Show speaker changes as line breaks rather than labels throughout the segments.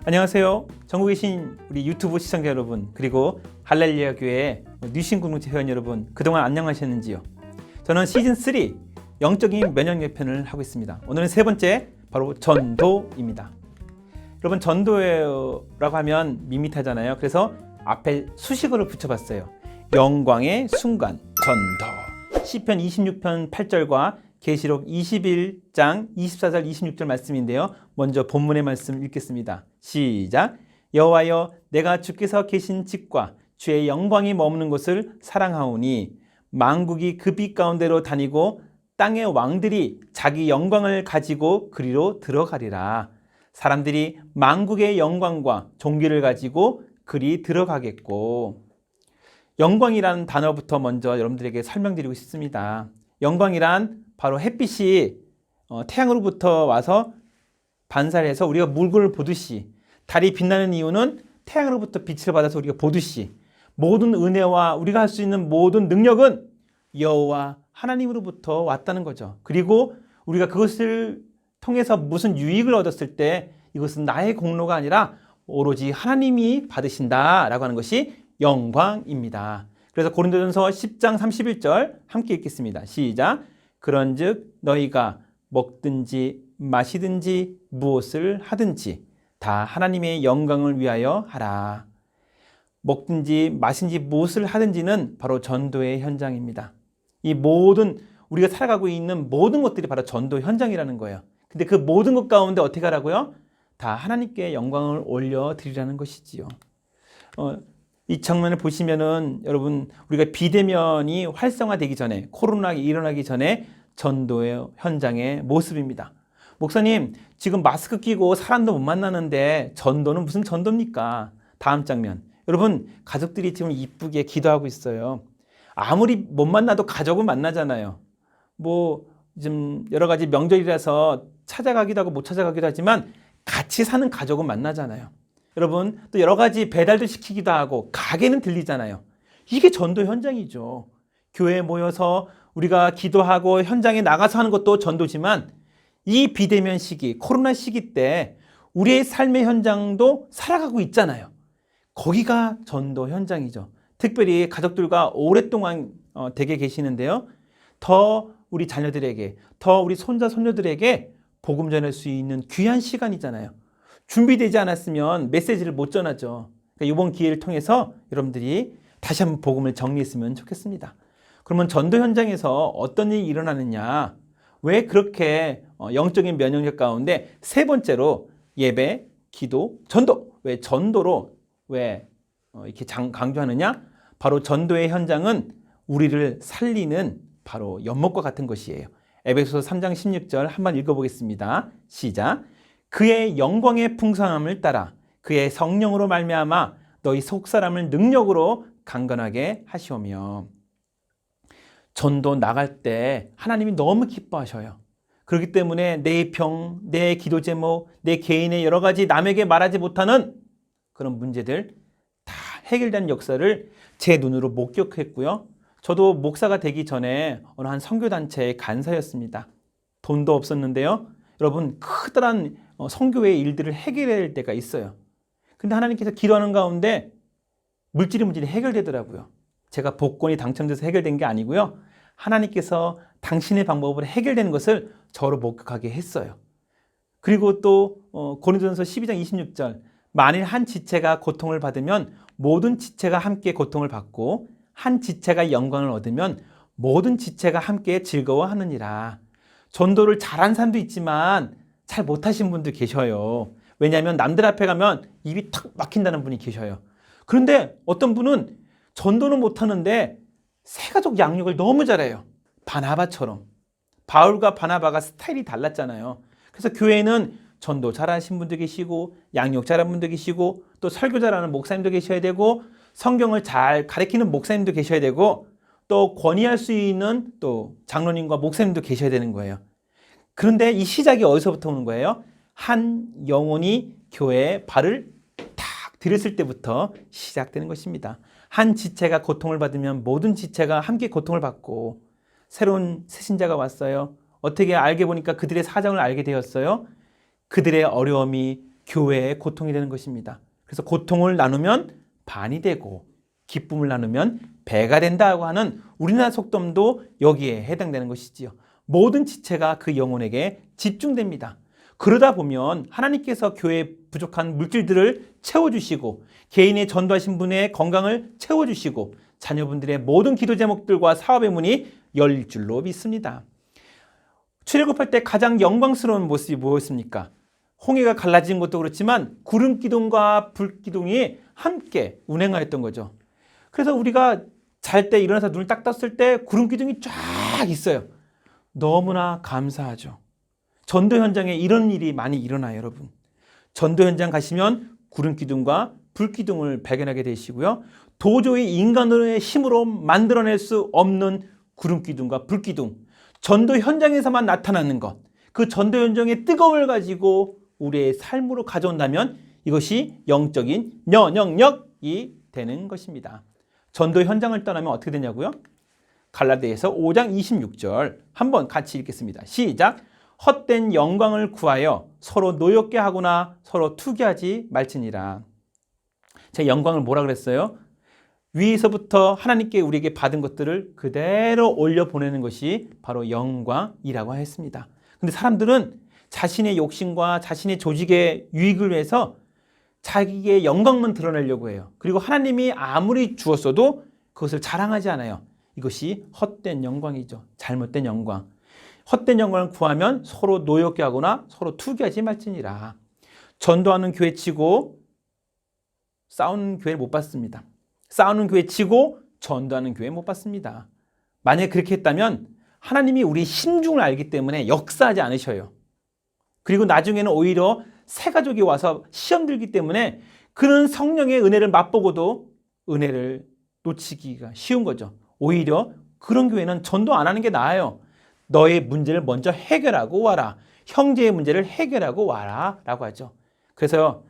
안녕하세요. 전국에 계신 우리 유튜브 시청자 여러분, 그리고 할렐루야 교회 뉴신 공동체 회원 여러분, 그동안 안녕하셨는지요? 저는 시즌3 영적인 면역력 편을 하고 있습니다. 오늘은 세 번째, 바로 전도입니다. 여러분, 전도라고 하면 밋밋하잖아요. 그래서 앞에 수식어를 붙여봤어요. 영광의 순간, 전도. 시편 26편 8절과 계시록 21장 24절 26절 말씀인데요. 먼저 본문의 말씀 읽겠습니다. 시작. 여호와여, 내가 주께서 계신 집과 주의 영광이 머무는 곳을 사랑하오니 만국이 그 빛 가운데로 다니고 땅의 왕들이 자기 영광을 가지고 그리로 들어가리라. 사람들이 만국의 영광과 존귀를 가지고 그리 들어가겠고. 영광이라는 단어부터 먼저 여러분들에게 설명드리고 싶습니다. 영광이란 바로 햇빛이 태양으로부터 와서 반사를 해서 우리가 물건을 보듯이, 달이 빛나는 이유는 태양으로부터 빛을 받아서 우리가 보듯이, 모든 은혜와 우리가 할 수 있는 모든 능력은 여호와 하나님으로부터 왔다는 거죠. 그리고 우리가 그것을 통해서 무슨 유익을 얻었을 때 이것은 나의 공로가 아니라 오로지 하나님이 받으신다라고 하는 것이 영광입니다. 그래서 고린도전서 10장 31절 함께 읽겠습니다. 시작. 그런즉 너희가 먹든지 마시든지 무엇을 하든지 다 하나님의 영광을 위하여 하라. 먹든지 마신지 무엇을 하든지는 바로 전도의 현장입니다. 이 모든 우리가 살아가고 있는 모든 것들이 바로 전도 현장이라는 거예요. 근데 그 모든 것 가운데 어떻게 하라고요? 다 하나님께 영광을 올려드리라는 것이지요. 이 장면을 보시면은 여러분, 우리가 비대면이 활성화되기 전에, 코로나가 일어나기 전에 전도의 현장의 모습입니다. 목사님, 지금 마스크 끼고 사람도 못 만나는데 전도는 무슨 전도입니까? 다음 장면. 여러분, 가족들이 지금 이쁘게 기도하고 있어요. 아무리 못 만나도 가족은 만나잖아요. 좀 여러 가지 명절이라서 찾아가기도 하고 못 찾아가기도 하지만 같이 사는 가족은 만나잖아요. 여러분, 또 여러 가지 배달도 시키기도 하고 가게는 들리잖아요. 이게 전도 현장이죠. 교회에 모여서 우리가 기도하고 현장에 나가서 하는 것도 전도지만 이 비대면 시기, 코로나 시기 때 우리의 삶의 현장도 살아가고 있잖아요. 거기가 전도 현장이죠. 특별히 가족들과 오랫동안 댁에 계시는데요. 더 우리 자녀들에게, 더 우리 손자, 손녀들에게 복음 전할 수 있는 귀한 시간이잖아요. 준비되지 않았으면 메시지를 못 전하죠. 그러니까 이번 기회를 통해서 여러분들이 다시 한번 복음을 정리했으면 좋겠습니다. 그러면 전도 현장에서 어떤 일이 일어나느냐? 왜 그렇게 영적인 면역력 가운데 세 번째로 예배, 기도, 전도. 왜 전도로 이렇게 강조하느냐? 바로 전도의 현장은 우리를 살리는 바로 연못과 같은 것이에요. 에베소서 3장 16절 한번 읽어보겠습니다. 시작. 그의 영광의 풍성함을 따라 그의 성령으로 말미암아 너희 속사람을 능력으로 강건하게 하시오며. 전도 나갈 때 하나님이 너무 기뻐하셔요. 그렇기 때문에 내 병, 내 기도 제목, 내 개인의 여러 가지 남에게 말하지 못하는 그런 문제들 다 해결되는 역사를 제 눈으로 목격했고요. 저도 목사가 되기 전에 어느 한 선교단체의 간사였습니다. 돈도 없었는데요. 여러분, 커다란 선교회의 일들을 해결해야 될 때가 있어요. 근데 하나님께서 기도하는 가운데 물질이 해결되더라고요. 제가 복권이 당첨돼서 해결된 게 아니고요. 하나님께서 당신의 방법으로 해결되는 것을 저로 목격하게 했어요. 그리고 또 고린도전서 12장 26절. 만일 한 지체가 고통을 받으면 모든 지체가 함께 고통을 받고 한 지체가 영광을 얻으면 모든 지체가 함께 즐거워하느니라. 전도를 잘한 사람도 있지만 잘 못하신 분도 계셔요. 왜냐하면 남들 앞에 가면 입이 탁 막힌다는 분이 계셔요. 그런데 어떤 분은 전도는 못하는데 새가족 양육을 너무 잘해요. 바나바처럼. 바울과 바나바가 스타일이 달랐잖아요. 그래서 교회에는 전도 잘하신 분도 계시고 양육 잘하는 분도 계시고 또 설교 잘하는 목사님도 계셔야 되고 성경을 잘 가르치는 목사님도 계셔야 되고 또 권위할 수 있는 또 장로님과 목사님도 계셔야 되는 거예요. 그런데 이 시작이 어디서부터 오는 거예요? 한 영혼이 교회에 발을 탁 들였을 때부터 시작되는 것입니다. 한 지체가 고통을 받으면 모든 지체가 함께 고통을 받고 새로운 새신자가 왔어요. 어떻게 알게 보니까 그들의 사정을 알게 되었어요. 그들의 어려움이 교회의 고통이 되는 것입니다. 그래서 고통을 나누면 반이 되고 기쁨을 나누면 배가 된다고 하는 우리나라 속담도 여기에 해당되는 것이지요. 모든 지체가 그 영혼에게 집중됩니다. 그러다 보면 하나님께서 교회에 부족한 물질들을 채워주시고 개인의 전도하신 분의 건강을 채워주시고 자녀분들의 모든 기도 제목들과 사업의 문이 열릴 줄로 믿습니다. 출애굽할 때 가장 영광스러운 모습이 무엇입니까? 홍해가 갈라진 것도 그렇지만 구름 기둥과 불 기둥이 함께 운행하였던 거죠. 그래서 우리가 잘 때 일어나서 눈을 딱 떴을 때 구름 기둥이 쫙 있어요. 너무나 감사하죠. 전도 현장에 이런 일이 많이 일어나요, 여러분. 전도 현장 가시면 구름 기둥과 불 기둥을 발견하게 되시고요. 도저히 인간의 힘으로 만들어낼 수 없는 구름 기둥과 불 기둥, 전도 현장에서만 나타나는 것, 그 전도 현장의 뜨거움을 가지고 우리의 삶으로 가져온다면 이것이 영적인 면역력이 되는 것입니다. 전도 현장을 떠나면 어떻게 되냐고요? 갈라디아서 5장 26절 한번 같이 읽겠습니다. 시작! 헛된 영광을 구하여 서로 노엽게 하거나 서로 투기하지 말지니라. 제 영광을 뭐라 그랬어요? 위에서부터 하나님께 우리에게 받은 것들을 그대로 올려보내는 것이 바로 영광이라고 했습니다. 근데 사람들은 자신의 욕심과 자신의 조직의 유익을 위해서 자기의 영광만 드러내려고 해요. 그리고 하나님이 아무리 주었어도 그것을 자랑하지 않아요. 이것이 헛된 영광이죠. 잘못된 영광. 헛된 영광을 구하면 서로 노엽게 하거나 서로 투기하지 말지니라. 전도하는 교회 치고 싸우는 교회를 못 봤습니다. 싸우는 교회 치고 전도하는 교회 못 봤습니다. 만약에 그렇게 했다면 하나님이 우리 심중을 알기 때문에 역사하지 않으셔요. 그리고 나중에는 오히려 새 가족이 와서 시험 들기 때문에 그런 성령의 은혜를 맛보고도 은혜를 놓치기가 쉬운 거죠. 오히려 그런 교회는 전도 안 하는 게 나아요. 너의 문제를 먼저 해결하고 와라. 형제의 문제를 해결하고 와라 라고 하죠. 그래서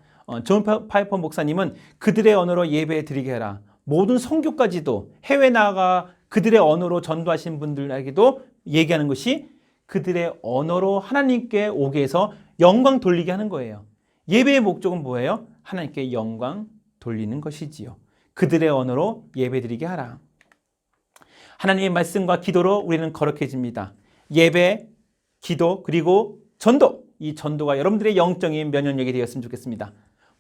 존 파이퍼 목사님은 그들의 언어로 예배 드리게 해라. 모든 선교까지도 해외 나가 그들의 언어로 전도하신 분들에게도 얘기하는 것이 그들의 언어로 하나님께 오게 해서 영광 돌리게 하는 거예요. 예배의 목적은 뭐예요? 하나님께 영광 돌리는 것이지요. 그들의 언어로 예배 드리게 하라. 하나님의 말씀과 기도로 우리는 거룩해집니다. 예배, 기도, 그리고 전도. 이 전도가 여러분들의 영적인 면역력이 되었으면 좋겠습니다.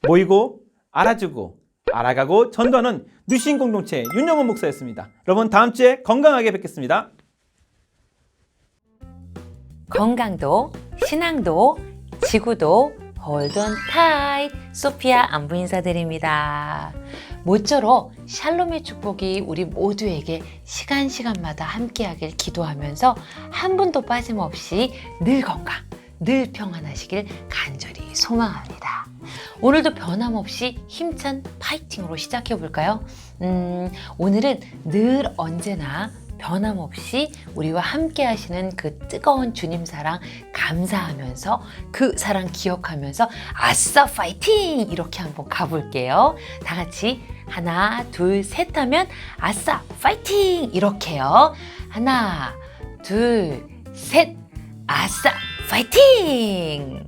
모이고 알아주고 알아가고 전도하는 뉴신 공동체 윤영원 목사였습니다. 여러분 다음 주에 건강하게 뵙겠습니다.
건강도, 신앙도, 지구도 hold on tight. 소피아 안부 인사드립니다. 모쪼록 샬롬의 축복이 우리 모두에게 시간마다 함께하길 기도하면서 한 분도 빠짐없이 늘 건강, 늘 평안하시길 간절히 소망합니다. 오늘도 변함없이 힘찬 파이팅으로 시작해 볼까요? 오늘은 늘 언제나 변함없이 우리와 함께 하시는 그 뜨거운 주님 사랑 감사하면서 그 사랑 기억하면서 아싸 파이팅! 이렇게 한번 가볼게요. 다 같이 하나, 둘, 셋 하면 아싸 파이팅! 이렇게요. 하나, 둘, 셋, 아싸 파이팅!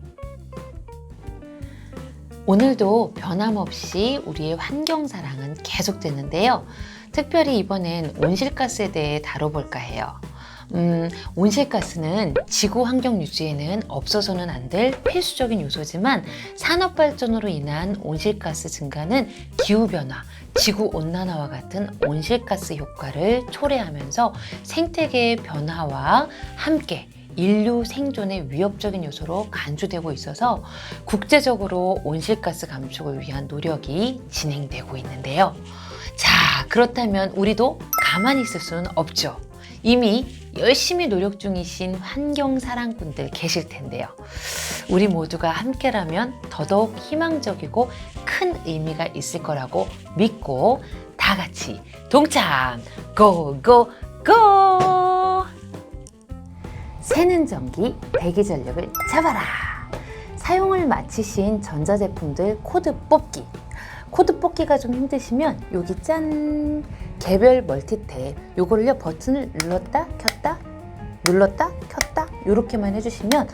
오늘도 변함없이 우리의 환경 사랑은 계속되는데요. 특별히 이번엔 온실가스에 대해 다뤄볼까 해요. 온실가스는 지구 환경 유지에는 없어서는 안 될 필수적인 요소지만 산업발전으로 인한 온실가스 증가는 기후변화, 지구온난화와 같은 온실가스 효과를 초래하면서 생태계의 변화와 함께 인류 생존의 위협적인 요소로 간주되고 있어서 국제적으로 온실가스 감축을 위한 노력이 진행되고 있는데요. 자, 그렇다면 우리도 가만히 있을 수는 없죠. 이미 열심히 노력 중이신 환경 사랑꾼들 계실 텐데요. 우리 모두가 함께라면 더더욱 희망적이고 큰 의미가 있을 거라고 믿고 다 같이 동참! 고고고! 새는 전기, 대기 전력을 잡아라! 사용을 마치신 전자제품들 코드 뽑기. 코드 뽑기가 좀 힘드시면 여기 짠! 개별 멀티탭 요거를요 버튼을 눌렀다 켰다 눌렀다 켰다 요렇게만 해주시면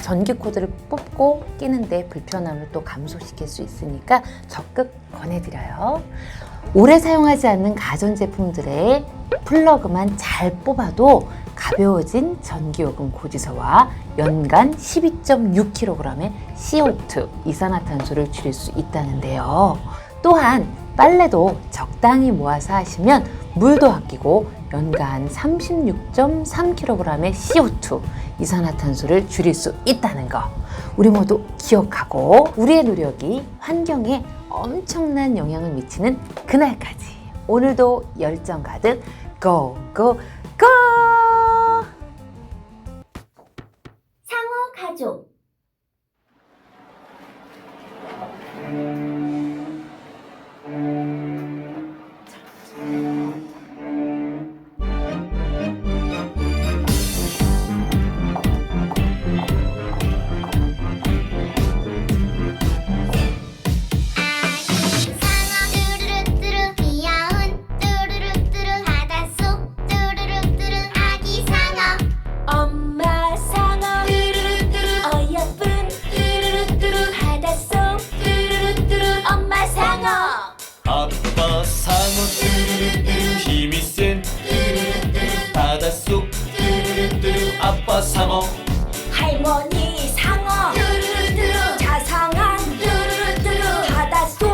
전기 코드를 뽑고 끼는데 불편함을 또 감소시킬 수 있으니까 적극 권해드려요. 오래 사용하지 않는 가전제품들의 플러그만 잘 뽑아도 가벼워진 전기요금 고지서와 연간 12.6kg의 CO2 이산화탄소를 줄일 수 있다는데요. 또한 빨래도 적당히 모아서 하시면 물도 아끼고 연간 36.3kg의 CO2 이산화탄소를 줄일 수 있다는 거 우리 모두 기억하고 우리의 노력이 환경에 엄청난 영향을 미치는 그날까지 오늘도 열정 가득 고! 고! 고!
상호 가족
아빠 상어 힘이 센 바닷속 아빠 상어
할머니 상어 자상한 바닷속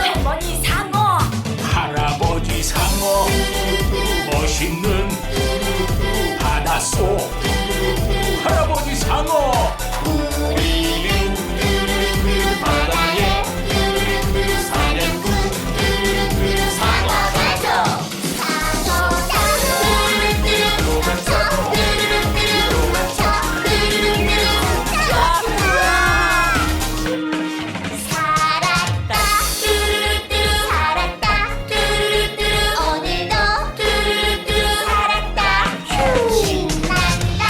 할머니 상어
할아버지 상어 멋있는 바닷속 할아버지 상어
우리는 바다에 사냥꾼 상어
가족 상어다 살았다 오늘도 살았다 신난다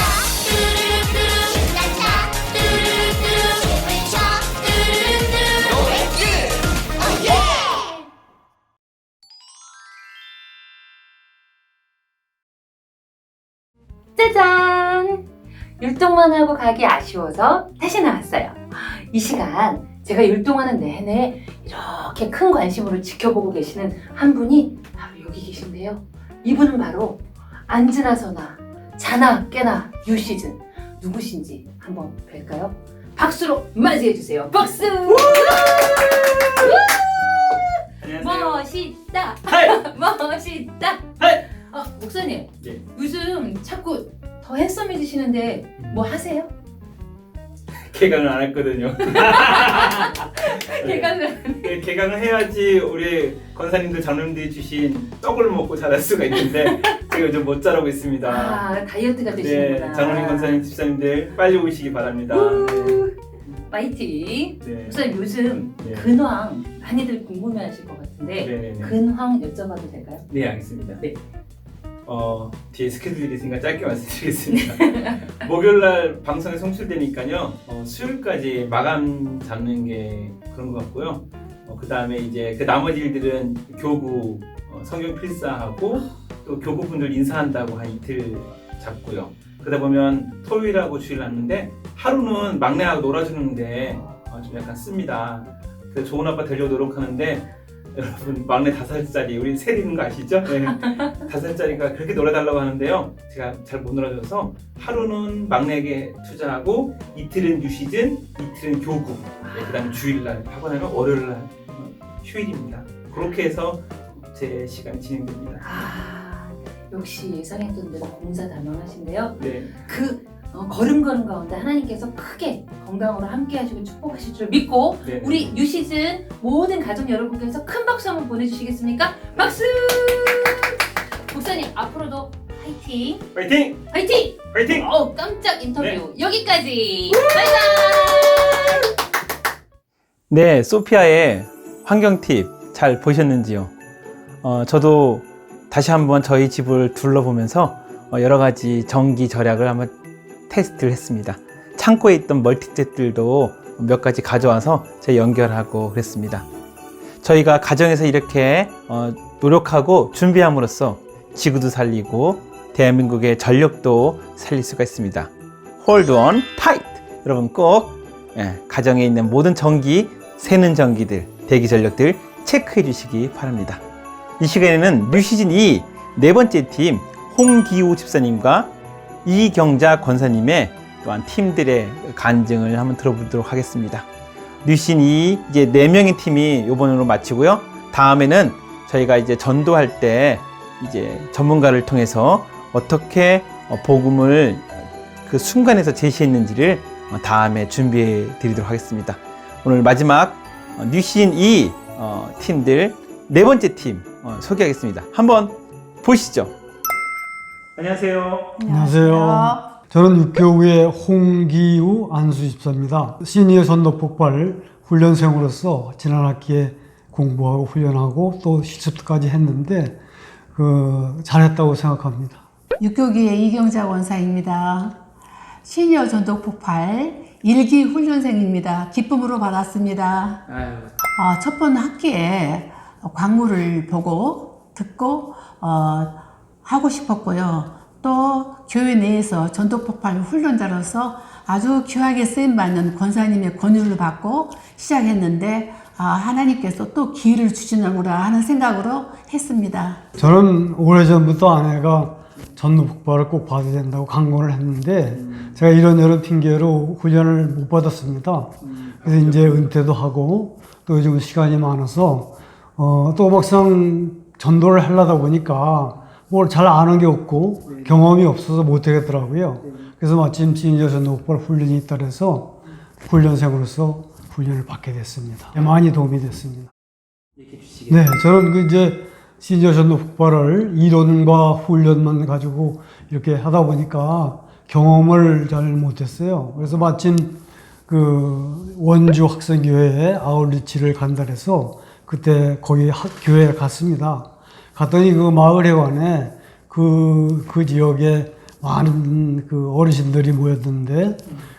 춤을 춰
노래지
짜잔! 율동만 하고 가기 아쉬워서 다시 나왔어요. 이 시간 제가 율동하는 내내 이렇게 큰 관심으로 지켜보고 계시는 한 분이 바로 여기 계신데요. 이분은 바로 앉으나 서나 자나 깨나 뉴시즌 누구신지 한번 뵐까요? 박수로 맞이해주세요. 박수! 멋있다! 멋있다! 목사님,
예.
요즘 자꾸 더 핸섬해지시는데 뭐 하세요?
개강을 안 했거든요.
개강을
네, 개강을 해야지 우리 권사님들 장로님들이 주신 떡을 먹고 자랄 수가 있는데 제가 요즘 못 자라고 있습니다.
아, 다이어트가
네,
되시는구나.
장로님 권사님 집사님들 빨리 오시기 바랍니다.
파이팅!
네.
목사님 요즘
네.
근황 많이들 궁금해하실 것 같은데
네, 네, 네.
근황 여쭤봐도 될까요?
네, 알겠습니다.
네.
뒤에 스케줄이 있으니까 짧게 말씀드리겠습니다. 목요일날 방송에 송출되니까요. 수요일까지 마감 잡는 게 그런 것 같고요. 그 다음에 이제 그 나머지 일들은 교구 성경 필사하고 또 교구분들 인사한다고 한 이틀 잡고요. 그러다 보면 토요일하고 주일 났는데 하루는 막내하고 놀아주는데 좀 약간 씁니다. 그래서 좋은 아빠 되려고 노력하는데 여러분 막내 5살짜리 우리 셋 있는 거 아시죠? 네. 5살짜리가 그렇게 놀아달라고 하는데요. 제가 잘 못 놀아줘서 하루는 막내에게 투자하고 이틀은 뉴시즌, 이틀은 교구, 네, 그 다음에 주일날 하고 나면 월요일날 휴일입니다. 그렇게 해서 제 시간이 진행됩니다.
아, 역시 예상했던 대로 공사다망하신데요.
네.
그 걸음걸음 가운데 하나님께서 크게 건강으로 함께 하시고 축복하실 줄 믿고
네.
우리 뉴시즌 모든 가족 여러분께서 큰 박수 한번 보내주시겠습니까? 박수! 목사님 앞으로도 화이팅!
파이팅!
화이팅!
파이팅!
깜짝 인터뷰
네.
여기까지! 바이바이!
네, 소피아의 환경 팁 잘 보셨는지요? 저도 다시 한번 저희 집을 둘러보면서 여러 가지 전기 절약을 한번 테스트를 했습니다. 창고에 있던 멀티탭들도 몇 가지 가져와서 제가 연결하고 그랬습니다. 저희가 가정에서 이렇게 노력하고 준비함으로써 지구도 살리고 대한민국의 전력도 살릴 수가 있습니다. hold on tight. 여러분 꼭 가정에 있는 모든 전기, 새는 전기들, 대기 전력들 체크해 주시기 바랍니다. 이 시간에는 뉴 시즌 2 네 번째 팀 홍기우 집사님과 이경자 권사님의 또한 팀들의 간증을 한번 들어보도록 하겠습니다. 뉴 시즌 2 이제 4명의 팀이 이번으로 마치고요. 다음에는 저희가 이제 전도할 때 이제 전문가를 통해서 어떻게 복음을 그 순간에서 제시했는지를 다음에 준비해 드리도록 하겠습니다. 오늘 마지막 뉴 시즌 2 팀들 네 번째 팀 소개하겠습니다. 한번 보시죠. 안녕하세요.
안녕하세요. 저는 육교구의 홍기우 안수집사입니다. 시니어 전도 폭발 훈련생으로서 지난 학기에 공부하고 훈련하고 또 실습까지 했는데 잘했다고 생각합니다.
육교기의 이경자 원사입니다. 시니어 전도 폭발 1기 훈련생입니다. 기쁨으로 받았습니다. 첫 번 학기에 광고를 보고 듣고 하고 싶었고요. 또 교회 내에서 전도폭발 훈련자로서 아주 귀하게 쓰임받는 권사님의 권유를 받고 시작했는데 하나님께서 또 기회를 주시는구나 하는 생각으로 했습니다.
저는 오래전부터 아내가 전도폭발을 꼭 받아야 된다고 강권을 했는데 제가 이런저런 핑계로 훈련을 못 받았습니다. 그래서 이제 은퇴도 하고 또 요즘 시간이 많아서 또 막상 전도를 하려다 보니까 뭘 잘 아는 게 없고 경험이 없어서 못 하겠더라고요. 그래서 마침 시니어 전도폭발 훈련이 있다 그래서 훈련생으로서 훈련을 받게 됐습니다. 많이 도움이 됐습니다. 네, 저는 이제 시니어 전도폭발을 이론과 훈련만 가지고 이렇게 하다 보니까 경험을 잘 못했어요. 그래서 마침 원주 학생교회에 아울리치를 간다 해서 그때 거기 교회에 갔습니다. 갔더니 마을회관에 그 지역에 많은 어르신들이 모였는데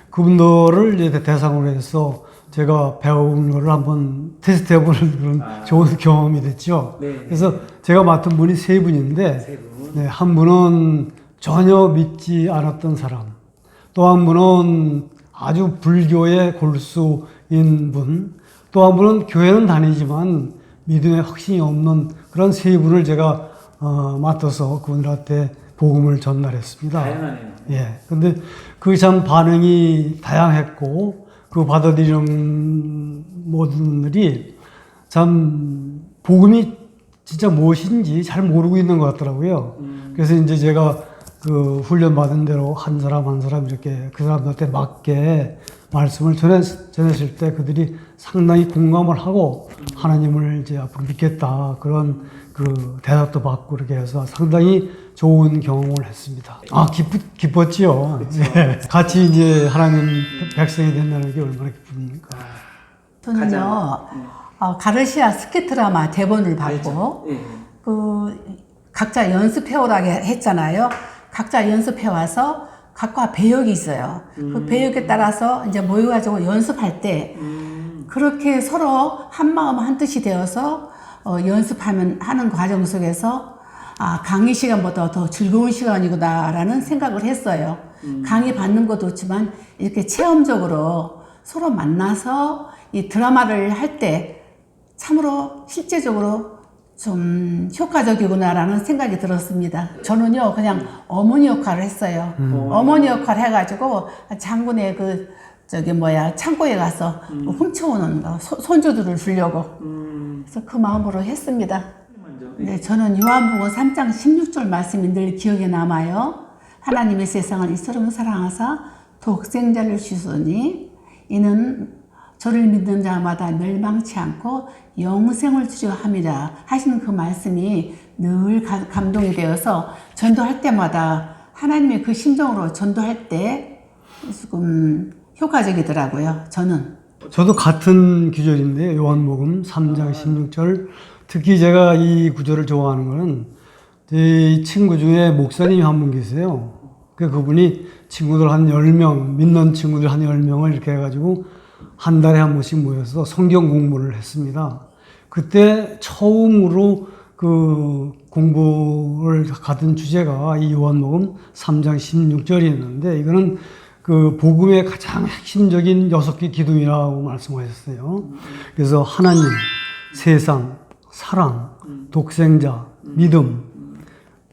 그분들을 이제 대상으로 해서 제가 배운 거를 한번 테스트 해보는 그런 좋은 경험이 됐죠. 그래서 제가 맡은 분이 3분인데, 네, 한 분은 전혀 믿지 않았던 사람, 또 한 분은 아주 불교의 골수인 분, 또 한 분은 교회는 다니지만 믿음에 확신이 없는 그런 3분을 제가 맡아서 그분들한테 복음을 전달했습니다.
다양하네요.
예. 근데 참 반응이 다양했고, 받아들이는 모든 분들이 참 복음이 진짜 무엇인지 잘 모르고 있는 것 같더라고요. 그래서 이제 제가 훈련 받은 대로 한 사람 한 사람 이렇게 그 사람들한테 맞게 말씀을 전했을 때 그들이 상당히 공감을 하고 하나님을 이제 앞으로 믿겠다 그런 대답도 받고 이렇게 해서 상당히 좋은 경험을 했습니다. 기뻤지요. 네. 같이 이제 하나님 백성이 된다는 게 얼마나 기쁩니까?
저는요, 가르시아 스키트라마 대본을 받고, 각자 연습해오라고 했잖아요. 각자 연습해와서 각과 배역이 있어요. 그 배역에 따라서 이제 모여가지고 연습할 때, 그렇게 서로 한마음 한뜻이 되어서 하는 과정 속에서 강의 시간보다 더 즐거운 시간이구나라는 생각을 했어요. 강의 받는 것도 좋지만 이렇게 체험적으로 서로 만나서 이 드라마를 할 때 참으로 실제적으로 좀 효과적이구나라는 생각이 들었습니다. 저는요 그냥 어머니 역할을 했어요. 어머니 역할 해가지고 장군의 창고에 가서 훔쳐오는 손주들을 주려고 그래서 그 마음으로 했습니다. 네, 저는 요한복음 3장 16절 말씀이 늘 기억에 남아요. 하나님의 세상을 이처럼 사랑하사 독생자를 주시니 이는 저를 믿는 자마다 멸망치 않고 영생을 주려 함이라 하시는 그 말씀이 늘 감동이 되어서 전도할 때마다 하나님의 그 심정으로 전도할 때 조금 효과적이더라고요. 저도
같은 구절인데 요한복음 3장 16절 특히 제가 이 구절을 좋아하는 거는 이 친구 중에 목사님이 한 분 계세요. 그분이 친구들 한 10명, 믿는 친구들 한 10명을 이렇게 해가지고 한 달에 한 번씩 모여서 성경 공부를 했습니다. 그때 처음으로 공부를 받은 주제가 이 요한복음 3장 16절이었는데 이거는 그 복음의 가장 핵심적인 6개 기둥이라고 말씀하셨어요. 그래서 하나님, 세상, 사랑, 독생자, 믿음,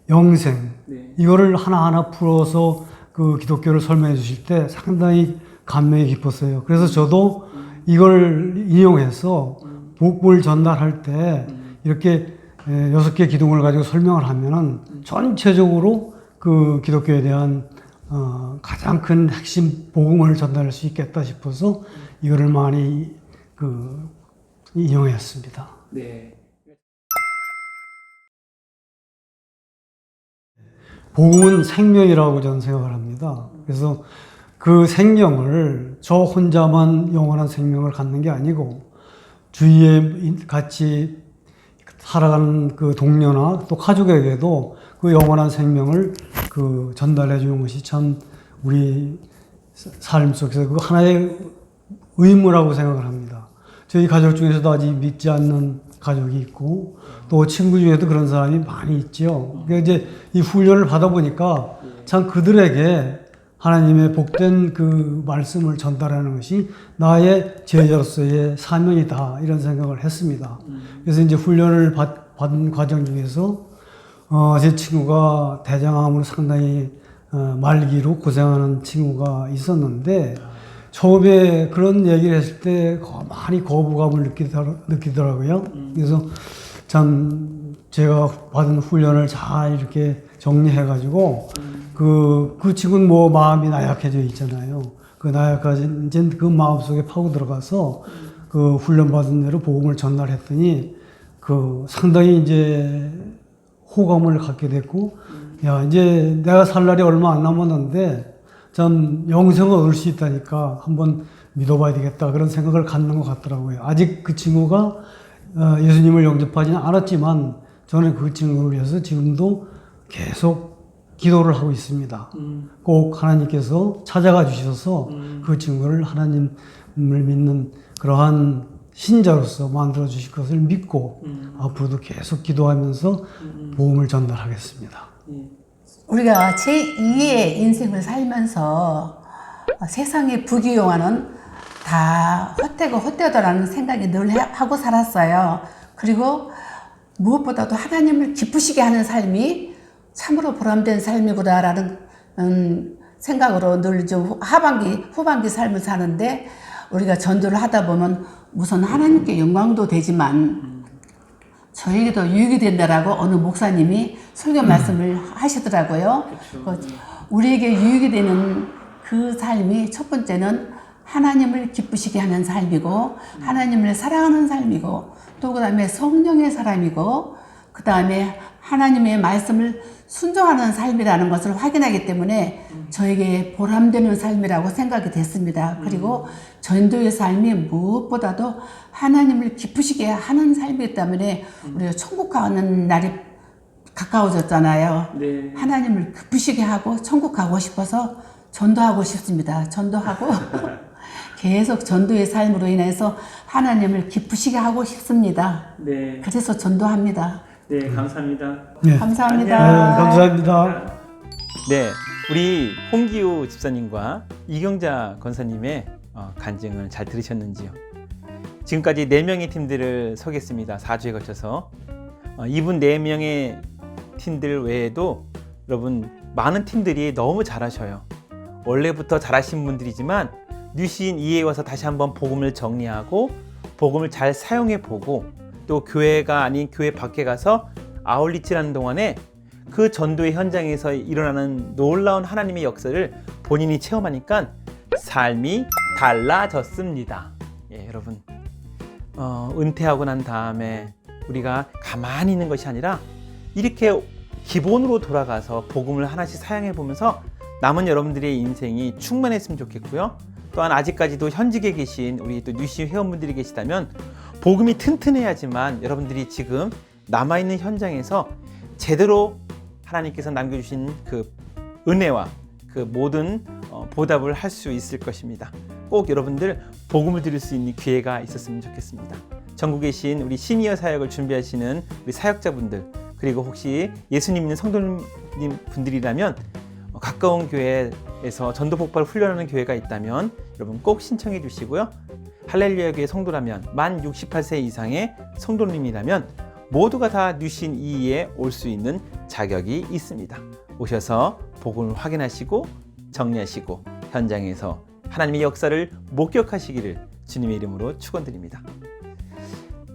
영생, 이거를 하나하나 풀어서 그 기독교를 설명해 주실 때 상당히 감명이 깊었어요. 그래서 저도 이걸 인용해서 복음을 전달할 때 이렇게 6개 기둥을 가지고 설명을 하면은 전체적으로 그 기독교에 대한 가장 큰 핵심 복음을 전달할 수 있겠다 싶어서 이거를 많이 인용했습니다.
네.
복음은 생명이라고 저는 생각을 합니다. 그래서 그 생명을 저 혼자만 영원한 생명을 갖는 게 아니고 주위에 같이 살아가는 그 동료나 또 가족에게도 그 영원한 생명을 그 전달해 주는 것이 참 우리 삶 속에서 그 하나의 의무라고 생각을 합니다. 저희 가족 중에서도 아직 믿지 않는 가족이 있고 또 친구 중에도 그런 사람이 많이 있죠. 그러니까 이제 이 훈련을 받아보니까 참 그들에게 하나님의 복된 그 말씀을 전달하는 것이 나의 제자로서의 사명이다 이런 생각을 했습니다. 그래서 이제 훈련을 받은 과정 중에서 제 친구가 대장암으로 상당히 말기로 고생하는 친구가 있었는데 처음에 그런 얘기를 했을 때 많이 거부감을 느끼더라고요. 그래서 참 제가 받은 훈련을 잘 이렇게 정리해가지고 그 친구는 뭐 마음이 나약해져 있잖아요. 그 나약해진 그 마음 속에 파고 들어가서 그 훈련 받은 대로 복음을 전달했더니 그 상당히 이제 호감을 갖게 됐고, 야 이제 내가 살 날이 얼마 안 남았는데 참 영생을 얻을 수 있다니까 한번 믿어봐야 되겠다 그런 생각을 갖는 것 같더라고요. 아직 그 친구가 예수님을 영접하지는 않았지만 저는 그 친구를 위해서 지금도 계속 기도를 하고 있습니다. 꼭 하나님께서 찾아가 주셔서 그 친구를 하나님을 믿는 그러한 신자로서 만들어 주실 것을 믿고 앞으로도 계속 기도하면서 복음을 전달하겠습니다.
우리가 제2의 인생을 살면서 세상의 부귀영화는 다 헛되고 헛되다라는 생각이 늘 하고 살았어요. 그리고 무엇보다도 하나님을 기쁘시게 하는 삶이 참으로 보람된 삶이구나라는 생각으로 늘 좀 후반기 삶을 사는데 우리가 전도를 하다 보면 우선 하나님께 영광도 되지만 저에게도 유익이 된다라고 어느 목사님이 설교 말씀을 하시더라고요. 우리에게 유익이 되는 그 삶이 첫 번째는 하나님을 기쁘시게 하는 삶이고 하나님을 사랑하는 삶이고 또 그 다음에 성령의 사람이고 그 다음에 하나님의 말씀을 순종하는 삶이라는 것을 확인하기 때문에 저에게 보람되는 삶이라고 생각이 됐습니다. 그리고 전도의 삶이 무엇보다도 하나님을 기쁘시게 하는 삶이기 때문에 우리가 천국 가는 날이 가까워졌잖아요.
네.
하나님을 기쁘시게 하고 천국 가고 싶어서 전도하고 싶습니다. 전도하고 계속 전도의 삶으로 인해서 하나님을 기쁘시게 하고 싶습니다.
네.
그래서 전도합니다.
네, 감사합니다.
네.
감사합니다.
네, 감사합니다.
네, 우리 홍기호 집사님과 이경자 권사님의 간증을 잘 들으셨는지요? 지금까지 4명의 팀들을 소개했습니다. 4주에 걸쳐서. 이분 4명의 팀들 외에도 여러분 많은 팀들이 너무 잘하셔요. 원래부터 잘하신 분들이지만 뉴신 2에 와서 다시 한번 복음을 정리하고 복음을 잘 사용해보고 또 교회가 아닌 교회 밖에 가서 아울리치라는 동안에 그 전도의 현장에서 일어나는 놀라운 하나님의 역사를 본인이 체험하니까 삶이 달라졌습니다. 예, 여러분 은퇴하고 난 다음에 우리가 가만히 있는 것이 아니라 이렇게 기본으로 돌아가서 복음을 하나씩 사용해 보면서 남은 여러분들의 인생이 충만했으면 좋겠고요. 또한 아직까지도 현직에 계신 우리 또 뉴시 회원분들이 계시다면 복음이 튼튼해야지만 여러분들이 지금 남아있는 현장에서 제대로 하나님께서 남겨주신 그 은혜와 그 모든 보답을 할 수 있을 것입니다. 꼭 여러분들 복음을 들을 수 있는 기회가 있었으면 좋겠습니다. 전국에 계신 우리 시니어 사역을 준비하시는 우리 사역자분들 그리고 혹시 예수님 믿는 성도님 분들이라면 가까운 교회에서 전도 폭발 훈련하는 교회가 있다면 여러분 꼭 신청해 주시고요. 할렐루야 교회 성도라면 만 68세 이상의 성도님이라면 모두가 다 뉴신 2에 올 수 있는 자격이 있습니다. 오셔서 복음을 확인하시고 정리하시고 현장에서 하나님의 역사를 목격하시기를 주님의 이름으로 축원드립니다.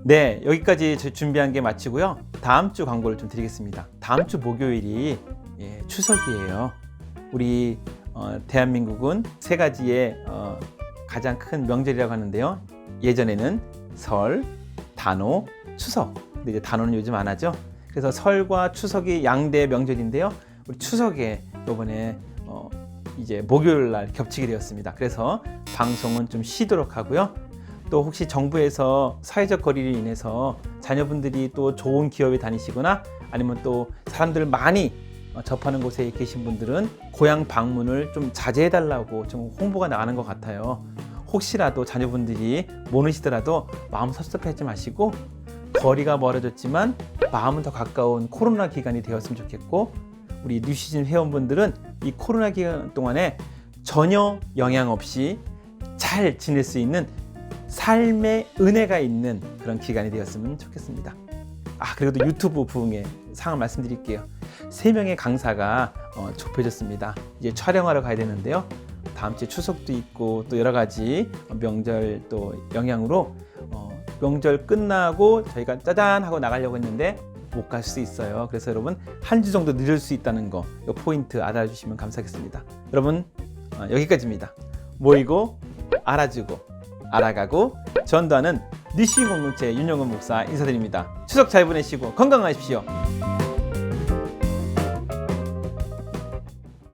네, 여기까지 준비한 게 마치고요. 다음 주 광고를 좀 드리겠습니다. 다음 주 목요일이 추석이에요. 우리 대한민국은 세 가지의 가장 큰 명절이라고 하는데요. 예전에는 설, 단오, 추석. 근데 이제 단오는 요즘 안 하죠. 그래서 설과 추석이 양대 명절인데요. 우리 추석에 이번에 이제 목요일 날 겹치게 되었습니다. 그래서 방송은 좀 쉬도록 하고요. 또 혹시 정부에서 사회적 거리를 인해서 자녀분들이 또 좋은 기업에 다니시거나 아니면 또 사람들 많이 접하는 곳에 계신 분들은 고향 방문을 좀 자제해 달라고 좀 홍보가 나가는 것 같아요. 혹시라도 자녀분들이 모르시더라도 마음 섭섭해하지 마시고 거리가 멀어졌지만 마음은 더 가까운 코로나 기간이 되었으면 좋겠고 우리 뉴시즌 회원분들은 이 코로나 기간 동안에 전혀 영향 없이 잘 지낼 수 있는 삶의 은혜가 있는 그런 기간이 되었으면 좋겠습니다. 그리고 또 유튜브 부흥의 상황 말씀드릴게요. 3명의 강사가 좁혀졌습니다. 이제 촬영하러 가야 되는데요. 다음 주에 추석도 있고 또 여러 가지 명절 또 영향으로 명절 끝나고 저희가 짜잔 하고 나가려고 했는데 못 갈 수 있어요. 그래서 여러분 한 주 정도 늦을 수 있다는 거, 이 포인트 알아주시면 감사하겠습니다. 여러분 여기까지입니다. 모이고 알아주고 알아가고 전도하는 뉴신 공동체 윤영은 목사 인사드립니다. 추석 잘 보내시고 건강하십시오.